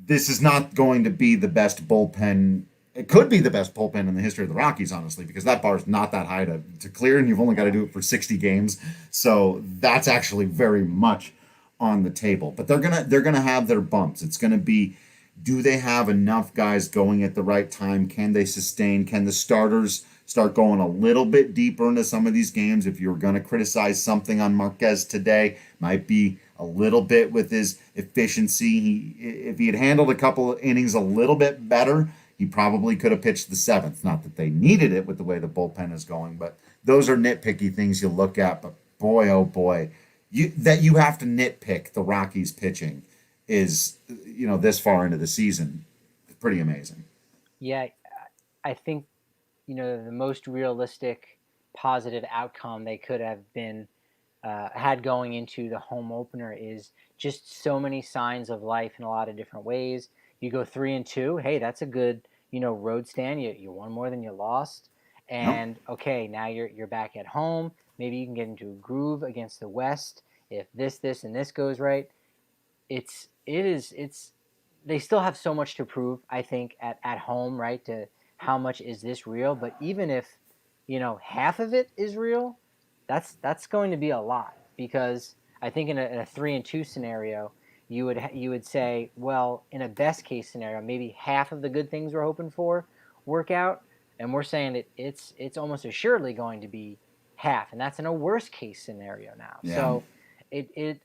This is not going to be the best bullpen. It could be the best bullpen in the history of the Rockies, honestly, because that bar is not that high to clear, and you've only got to do it for 60 games. So that's actually very much on the table. But they're gonna have their bumps. It's gonna be, do they have enough guys going at the right time? Can they sustain? Can the starters start going a little bit deeper into some of these games? If you're going to criticize something on Márquez today, might be a little bit with his efficiency. If he had handled a couple of innings a little bit better, he probably could have pitched the 7th. Not that they needed it with the way the bullpen is going, but those are nitpicky things you look at. But boy, oh boy, you have to nitpick the Rockies pitching is, this far into the season, pretty amazing. Yeah, I think the most realistic positive outcome they could have been had going into the home opener is just so many signs of life in a lot of different ways. You go 3-2, hey, that's a good road stand. You won more than you lost, Yep. and okay, now you're back at home. Maybe you can get into a groove against the West if this and this goes right. It's they still have so much to prove, I think, at home, right? To how much is this real? But even if half of it is real, that's going to be a lot, because I think in a 3-2 scenario, you would say, well, in a best case scenario, maybe half of the good things we're hoping for work out, and we're saying that it's almost assuredly going to be half, and that's in a worst case scenario now. Yeah. So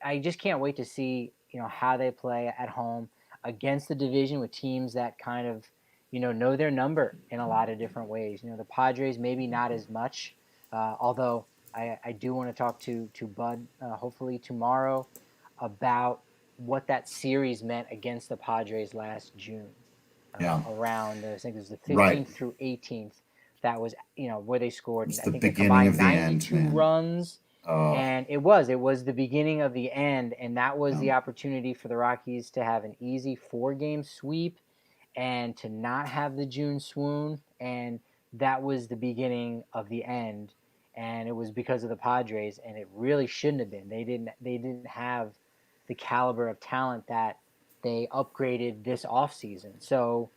I just can't wait to see how they play at home against the division with teams that kind of know their number in a lot of different ways. The Padres maybe not as much, although I do want to talk to Bud hopefully tomorrow about what that series meant against the Padres last June, Yeah. around I think it was the 15th Right. through 18th. That was where they scored. It's I the think they beginning combined of the end, 92 man. runs. Oh, And it was the beginning of the end, and that was yeah. the opportunity for the Rockies to have an easy 4-game sweep and to not have the June swoon, and that was the beginning of the end, and it was because of the Padres, and it really shouldn't have been. They didn't have the caliber of talent that they upgraded this offseason. So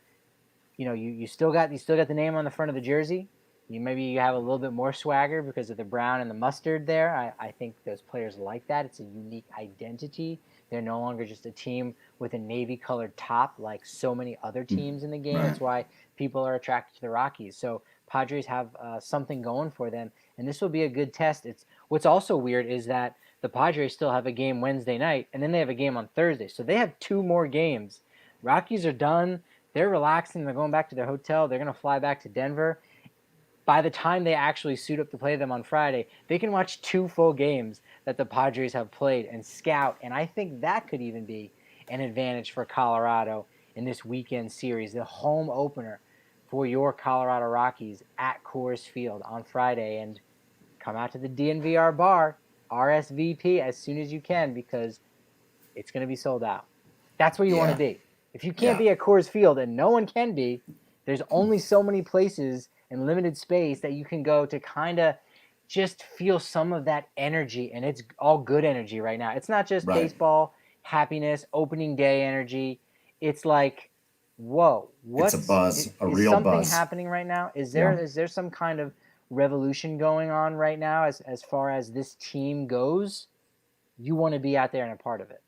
you still got the name on the front of the jersey. You have a little bit more swagger because of the brown and the mustard there. I think those players like that. It's a unique identity. They're no longer just a team with a navy colored top like so many other teams in the game. Right. It's why people are attracted to the Rockies. So Padres have something going for them, and this will be a good test. It's what's also weird is that the Padres still have a game Wednesday night, and then they have a game on Thursday. So they have 2 more games. Rockies are done. They're relaxing. They're going back to their hotel. They're going to fly back to Denver. By the time they actually suit up to play them on Friday, they can watch 2 full games that the Padres have played and scout. And I think that could even be an advantage for Colorado in this weekend series, the home opener for your Colorado Rockies at Coors Field on Friday. And come out to the DNVR bar, RSVP as soon as you can, because it's going to be sold out. That's where you want to Yeah. be. If you can't Yeah. be at Coors Field, and no one can be, there's only so many places and limited space that you can go to kind of just feel some of that energy. And it's all good energy right now. It's not just Right. baseball, happiness, opening day energy. It's like, whoa, It's a buzz, a is real something buzz. happening right now? Is there Yeah. is there some kind of revolution going on right now as far as this team goes? You want to be out there and a part of it.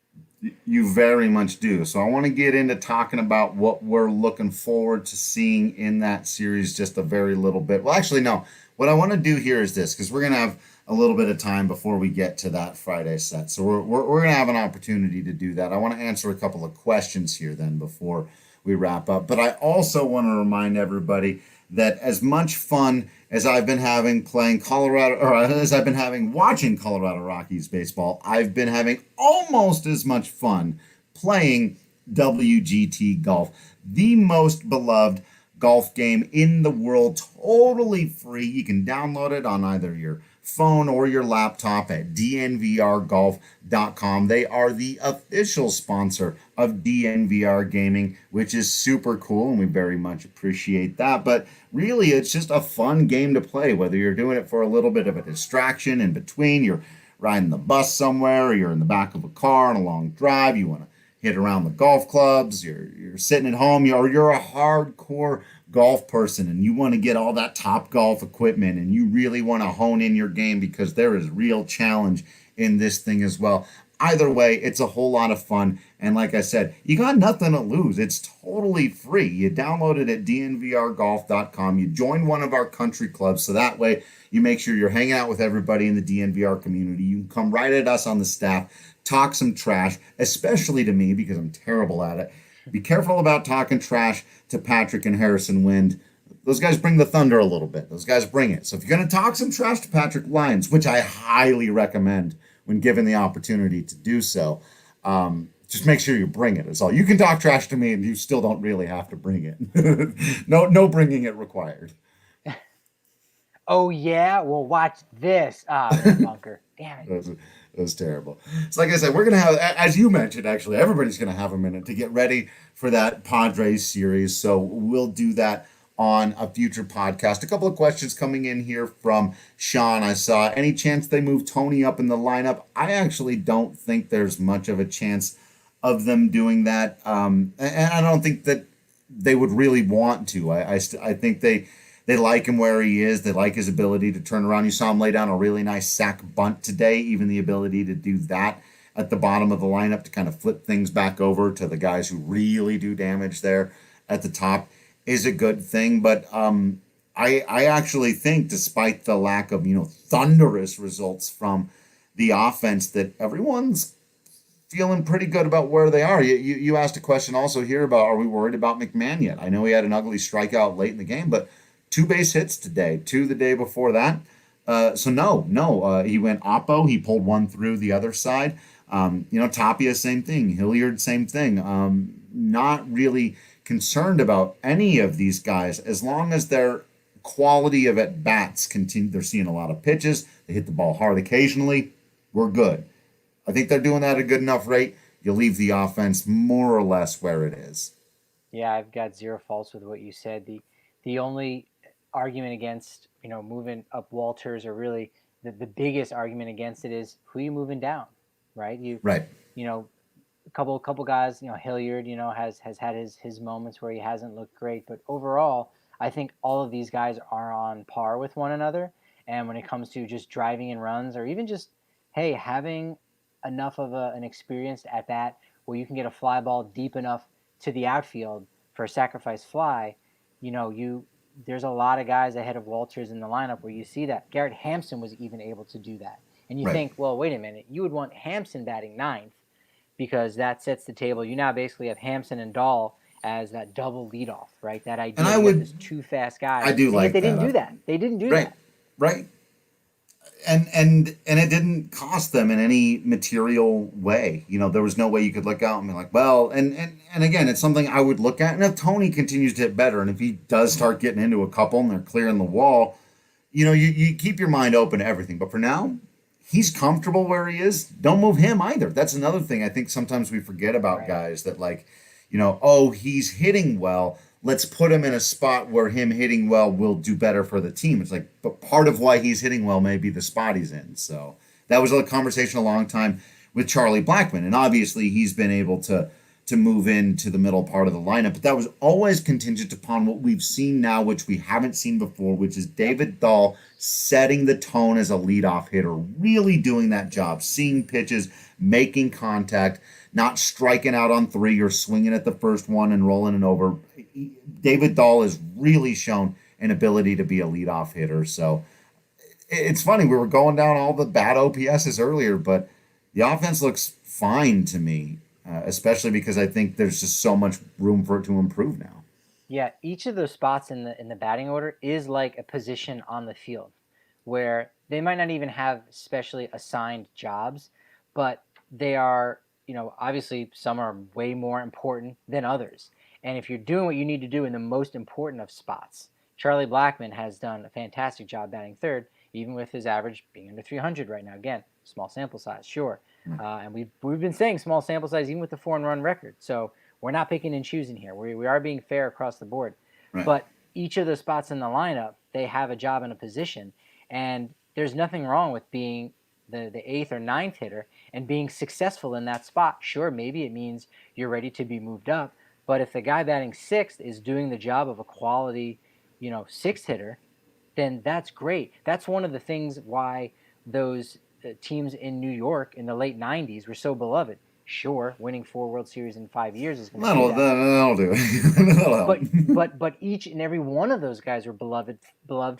You very much do. So I want to get into talking about what we're looking forward to seeing in that series just a very little bit. Well, actually, no. What I want to do here is this, because we're going to have a little bit of time before we get to that Friday set. So we're going to have an opportunity to do that. I want to answer a couple of questions here then before we wrap up. But I also want to remind everybody that as much fun as I've been having playing Colorado, or as I've been having watching Colorado Rockies baseball, I've been having almost as much fun playing WGT Golf, the most beloved golf game in the world, totally free. You can download it on either your phone or your laptop at DNVRGolf.com. They are the official sponsor of DNVR Gaming, which is super cool, and we very much appreciate that. But really, it's just a fun game to play, whether you're doing it for a little bit of a distraction in between, you're riding the bus somewhere, or you're in the back of a car on a long drive, you want to hit around the golf clubs, you're sitting at home, or you're a hardcore golf person and you want to get all that top golf equipment and you really want to hone in your game, because there is real challenge in this thing as well. Either way, it's a whole lot of fun. And like I said, you got nothing to lose. It's totally free. You download it at DNVRGolf.com. You join one of our country clubs, so that way you make sure you're hanging out with everybody in the DNVR community. You can come right at us on the staff, talk some trash, especially to me because I'm terrible at it. Be careful about talking trash to Patrick and Harrison Wind. Those guys bring the thunder a little bit. Those guys bring it. So if you're going to talk some trash to Patrick Lyons, which I highly recommend when given the opportunity to do so. Just make sure you bring it. Is all. You can talk trash to me, and you still don't really have to bring it. No bringing it required. Oh yeah, well watch this. Ah, in the bunker. Damn it. It was terrible. So, like I said, we're gonna have, as you mentioned, actually, everybody's gonna have a minute to get ready for that Padres series. So we'll do that on a future podcast. A couple of questions coming in here from Sean. I saw any chance they move Tony up in the lineup. I actually don't think there's much of a chance of them doing that, and I don't think that they would really want to. I think they like him where he is. They like his ability to turn around. You saw him lay down a really nice sack bunt today. Even the ability to do that at the bottom of the lineup to kind of flip things back over to the guys who really do damage there at the top is a good thing. But I actually think, despite the lack of thunderous results from the offense, that everyone's feeling pretty good about where they are. You asked a question also here about, are we worried about McMahon yet? I know he had an ugly strikeout late in the game, but 2 base hits today, 2 the day before that. So no. He went oppo. He pulled one through the other side. Tapia, same thing. Hilliard, same thing. Not really concerned about any of these guys as long as their quality of at bats continue. They're seeing a lot of pitches. They hit the ball hard occasionally. We're good. I think they're doing that at a good enough rate. You leave the offense more or less where it is. Yeah, I've got zero faults with what you said. The only argument against moving up Walters, or really the biggest argument against it, is who you moving down, right? Right. A couple guys, Hilliard, has had his moments where he hasn't looked great, but overall, I think all of these guys are on par with one another. And when it comes to just driving in runs, or even just, hey, having enough of an experienced at bat where you can get a fly ball deep enough to the outfield for a sacrifice fly, there's a lot of guys ahead of Walters in the lineup where you see that. Garrett Hampson was even able to do that. And you think, well, wait a minute, you would want Hampson batting ninth because that sets the table. You now basically have Hampson and Dahl as that double leadoff, right? That idea And I of would, this 2 fast guys. I do and like yet they that. didn't do that. They didn't do right, that. Right. And it didn't cost them in any material way. There was no way you could look out and be like, well, and again, it's something I would look at. And if Tony continues to hit better, and if he does start getting into a couple and they're clearing the wall, you keep your mind open to everything. But for now, he's comfortable where he is. Don't move him either. That's another thing I think sometimes we forget about guys that, like, he's hitting well. Let's put him in a spot where him hitting well will do better for the team. It's like, but part of why he's hitting well may be the spot he's in. So that was a conversation a long time with Charlie Blackmon. And obviously he's been able to move into the middle part of the lineup. But that was always contingent upon what we've seen now, which we haven't seen before, which is David Dahl setting the tone as a leadoff hitter, really doing that job, seeing pitches, making contact, not striking out on 3 or swinging at the first one and rolling it over. David Dahl has really shown an ability to be a leadoff hitter. So it's funny, we were going down all the bad OPSs earlier, but the offense looks fine to me, especially because I think there's just so much room for it to improve now. Yeah, each of those spots in the batting order is like a position on the field where they might not even have specially assigned jobs, but they are, obviously some are way more important than others. And if you're doing what you need to do in the most important of spots, Charlie Blackmon has done a fantastic job batting third, even with his average being under 300 right now. Again, small sample size, sure. And we've been saying small sample size even with the 4-run record. So we're not picking and choosing here. We are being fair across the board. Right. But each of the spots in the lineup, they have a job and a position. And there's nothing wrong with being the 8th or 9th hitter and being successful in that spot. Sure, maybe it means you're ready to be moved up. But if the guy batting 6th is doing the job of a quality, 6th hitter, then that's great. That's one of the things why those teams in New York in the late 90s were so beloved. Sure, winning 4 World Series in 5 years is going to do that. That'll do it. but each and every one of those guys were beloved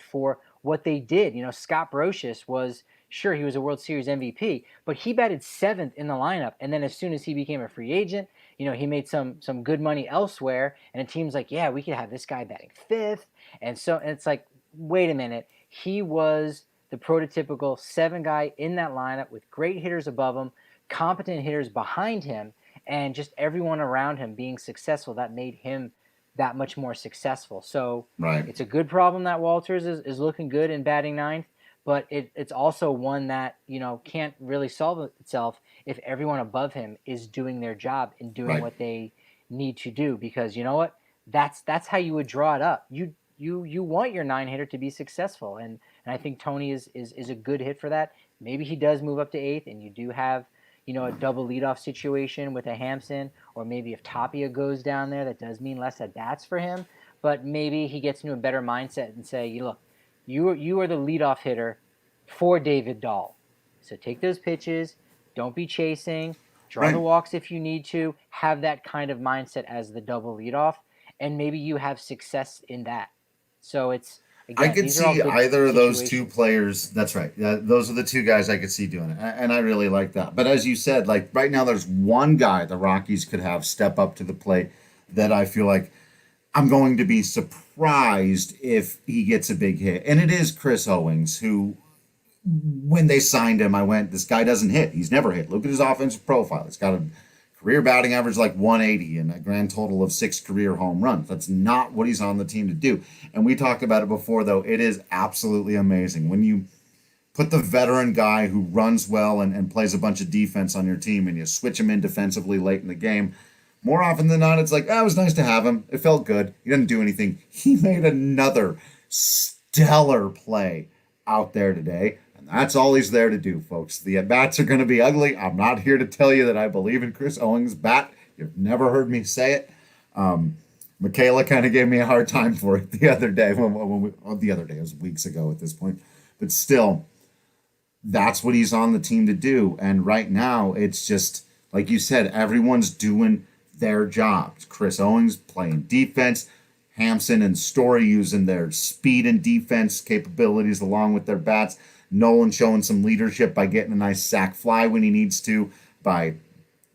for what they did. Scott Brocious was, sure, he was a World Series MVP, but he batted 7th in the lineup. And then as soon as he became a free agent, he made some good money elsewhere. And a team's like, yeah, we could have this guy batting 5th. And it's like, wait a minute. He was the prototypical 7 guy in that lineup with great hitters above him, competent hitters behind him, and just everyone around him being successful. That made him that much more successful. So Right. it's a good problem that Walters is looking good in batting ninth, but it's also one that, can't really solve itself if everyone above him is doing their job and doing Right. what they need to do. Because you know what? That's how you would draw it up. You want your 9 hitter to be successful, and I think Tony is a good hit for that. Maybe he does move up to 8th, and you do have a double leadoff situation with a Hampson, or maybe if Tapia goes down there, that does mean less at bats for him. But maybe he gets into a better mindset and say, look, you are the leadoff hitter for David Dahl, so take those pitches, don't be chasing, draw the walks if you need to, have that kind of mindset as the double leadoff, and maybe you have success in that. So it's, I again, could these are all see good either of those two situations. players. That's right. Those are the two guys I could see doing it, and I really like that. But as you said, like right now, there's one guy the Rockies could have step up to the plate that I feel like I'm going to be surprised if he gets a big hit, and it is Chris Owings, who when they signed him, I went, this guy doesn't hit. He's never hit. Look at his offensive profile. He's got a career batting average like 180 and a grand total of 6 career home runs. That's not what he's on the team to do. And we talked about it before, though. It is absolutely amazing when you put the veteran guy who runs well and plays a bunch of defense on your team and you switch him in defensively late in the game. More often than not, it's like, oh, it was nice to have him. It felt good. He didn't do anything. He made another stellar play out there today. And that's all he's there to do, folks. The at-bats are going to be ugly. I'm not here to tell you that I believe in Chris Owings' bat. You've never heard me say it. Michaela kind of gave me a hard time for it the other day. The other day, it was weeks ago at this point. But still, that's what he's on the team to do. And right now, it's just, like you said, everyone's doing their jobs. Chris Owings playing defense, Hampson and Story using their speed and defense capabilities along with their bats. Nolan showing some leadership by getting a nice sac fly when he needs to, by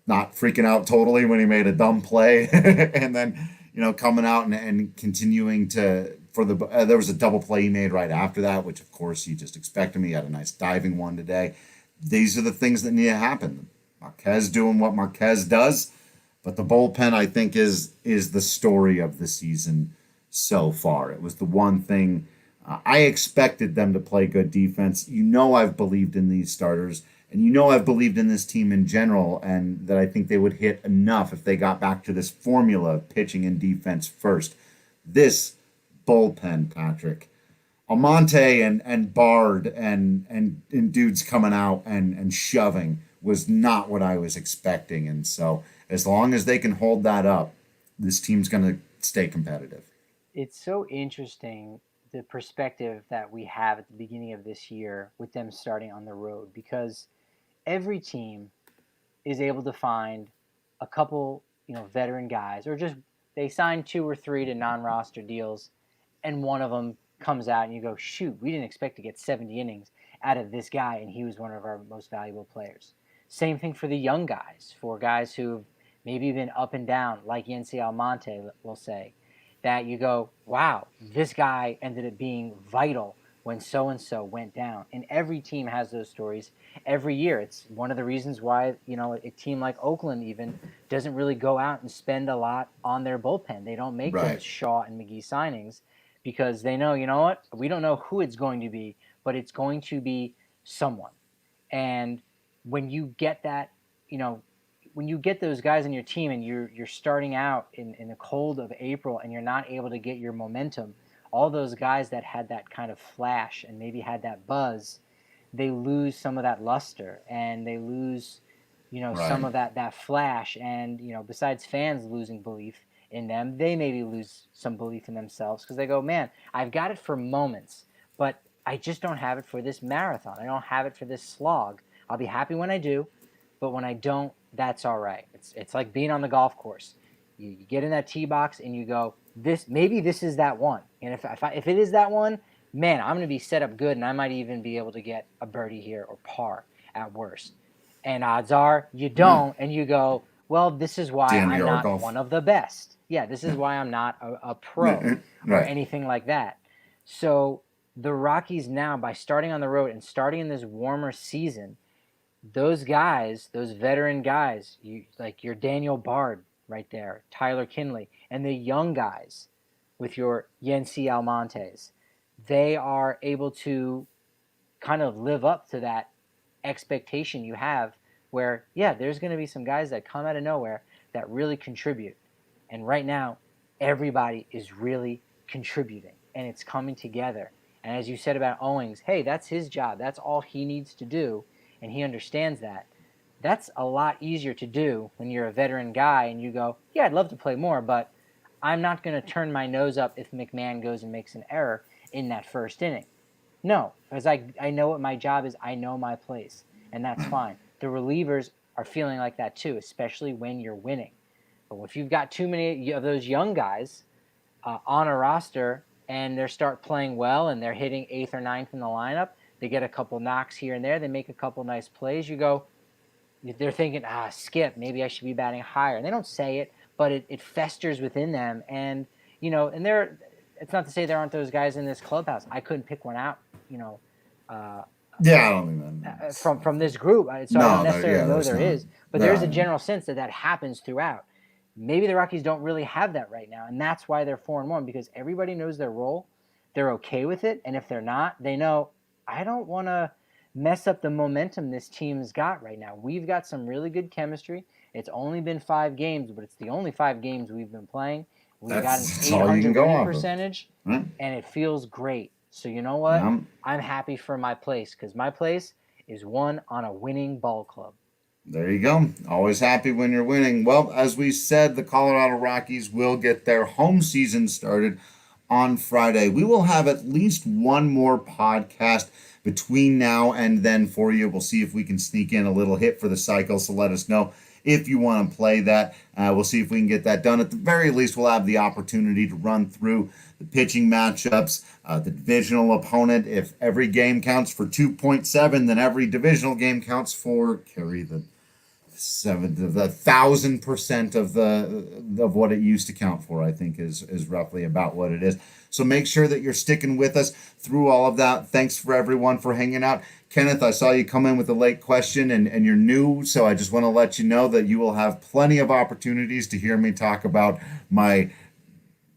not freaking out totally when he made a dumb play, and then coming out and continuing to there was a double play he made right after that, which of course you just expect him. He had a nice diving one today. These are the things that need to happen. Márquez doing what Márquez does. But the bullpen, I think, is the story of the season so far. It was the one thing I expected them to play good defense. I've believed in these starters, and I've believed in this team in general, and that I think they would hit enough if they got back to this formula of pitching and defense first. This bullpen, Patrick, Almonte and Bard and dudes coming out and shoving was not what I was expecting, and so as long as they can hold that up, this team's going to stay competitive. It's so interesting, the perspective that we have at the beginning of this year with them starting on the road, because every team is able to find a couple, veteran guys, or just they sign 2 or 3 to non-roster deals, and one of them comes out and you go, shoot, we didn't expect to get 70 innings out of this guy, and he was one of our most valuable players. Same thing for the young guys, for guys who've maybe been up and down, like Yency Almonte, we'll say, that you go, wow, this guy ended up being vital when so-and-so went down. And every team has those stories every year. It's one of the reasons why, a team like Oakland even doesn't really go out and spend a lot on their bullpen. They don't make those Shaw and McGee signings because they know, what? We don't know who it's going to be, but it's going to be someone. And when you get that, when you get those guys on your team and you're starting out in the cold of April and you're not able to get your momentum, all those guys that had that kind of flash and maybe had that buzz, they lose some of that luster and they lose, some of that flash. And, besides fans losing belief in them, they maybe lose some belief in themselves because they go, man, I've got it for moments, but I just don't have it for this marathon. I don't have it for this slog. I'll be happy when I do, but when I don't, that's all right. It's like being on the golf course. You get in that tee box and you go, this is that one. And if it is that one, man, I'm going to be set up good, and I might even be able to get a birdie here or par at worst. And odds are you don't, and you go, well, this is why I'm not one of the best. Yeah, this is why I'm not a pro or anything like that. So The Rockies now, by starting on the road and starting in this warmer season, those guys, those veteran guys, like your Daniel Bard right there, Tyler Kinley, and the young guys with your Yency Almontes, they are able to kind of live up to that expectation you have where, yeah, there's going to be some guys that come out of nowhere that really contribute. And right now, everybody is really contributing and it's coming together. And as you said about Owings, hey, that's his job. That's all he needs to do. And he understands that. That's a lot easier to do when you're a veteran guy and you go, yeah, I'd love to play more, but I'm not going to turn my nose up if McMahon goes and makes an error in that first inning. No, because I know what my job is. I know my place, and that's fine. The relievers are feeling like that too, especially when you're winning. But if you've got too many of those young guys on a roster and they start playing well and they're hitting 8th or 9th in the lineup, they get a couple knocks here and there, they make a couple nice plays, you go, they're thinking, Skip, maybe I should be batting higher. And they don't say it, but it festers within them. And, and it's not to say there aren't those guys in this clubhouse. I couldn't pick one out, I don't think from this group. So I don't necessarily know there is, but there's a general sense that happens throughout. Maybe the Rockies don't really have that right now, and that's why they're 4-1, because everybody knows their role. They're okay with it, and if they're not, they know, I don't want to mess up the momentum this team's got right now. We've got some really good chemistry. It's only been 5 games, but it's the only 5 games we've been playing. We've got an 800 winning percentage, and it feels great. So you know what? Yeah. I'm happy for my place, because my place is one on a winning ball club. There you go. Always happy when you're winning. Well, as we said, the Colorado Rockies will get their home season started on Friday. We will have at least one more podcast between now and then for you. We'll see if we can sneak in a little hit for the cycle, so let us know if you want to play that. We'll see if we can get that done. At the very least, we'll have the opportunity to run through the pitching matchups, the divisional opponent. If every game counts for 2.7, then every divisional game counts for, carry the 1,000% of what it used to count for, I think is roughly about what it is. So make sure that you're sticking with us through all of that. Thanks for everyone for hanging out. Kenneth, I saw you come in with a late question and you're new, so I just want to let you know that you will have plenty of opportunities to hear me talk about my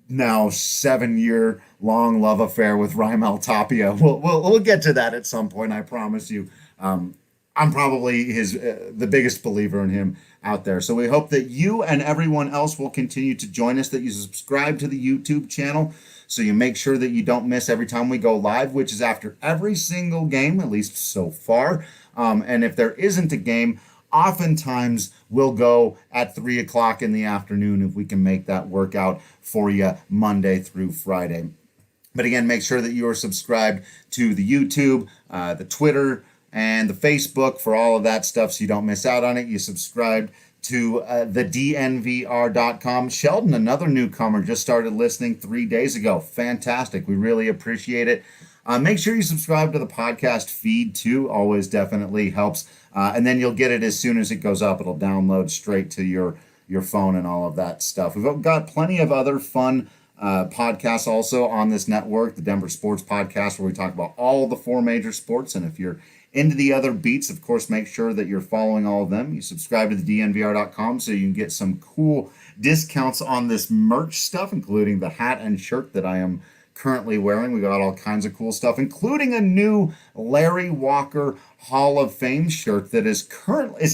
now 7-year-long love affair with Raimel Tapia. We'll get to that at some point, I promise you. I'm probably the biggest believer in him out there. So we hope that you and everyone else will continue to join us, that you subscribe to the YouTube channel so you make sure that you don't miss every time we go live, which is after every single game, at least so far. And if there isn't a game, oftentimes we'll go at 3 o'clock in the afternoon if we can make that work out for you Monday through Friday. But again, make sure that you are subscribed to the YouTube, the Twitter, and the Facebook for all of that stuff so you don't miss out on it. You subscribed to the DNVR.com. Sheldon, another newcomer, just started listening 3 days ago. Fantastic. We really appreciate it. Make sure you subscribe to the podcast feed too. Always definitely helps. And then you'll get it as soon as it goes up. It'll download straight to your phone and all of that stuff. We've got plenty of other fun podcasts also on this network. The Denver Sports Podcast, where we talk about all the 4 major sports. And if you're into the other beats, of course, make sure that you're following all of them. You subscribe to the DNVR.com so you can get some cool discounts on this merch stuff, including the hat and shirt that I am currently wearing. We got all kinds of cool stuff, including a new Larry Walker Hall of Fame shirt that is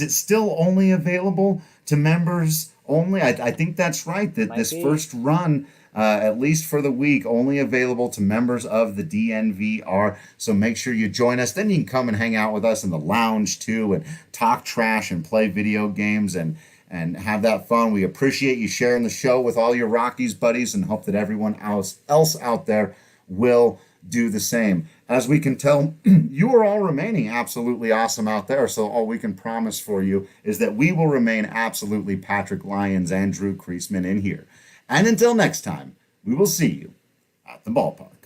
it still only available to members only? I think that's right, that this first run, at least for the week, only available to members of the DNVR. So make sure you join us. Then you can come and hang out with us in the lounge too and talk trash and play video games and have that fun. We appreciate you sharing the show with all your Rockies buddies and hope that everyone else out there will do the same. As we can tell, you are all remaining absolutely awesome out there. So all we can promise for you is that we will remain absolutely Patrick Lyons and Drew Creasman in here. And until next time, we will see you at the ballpark.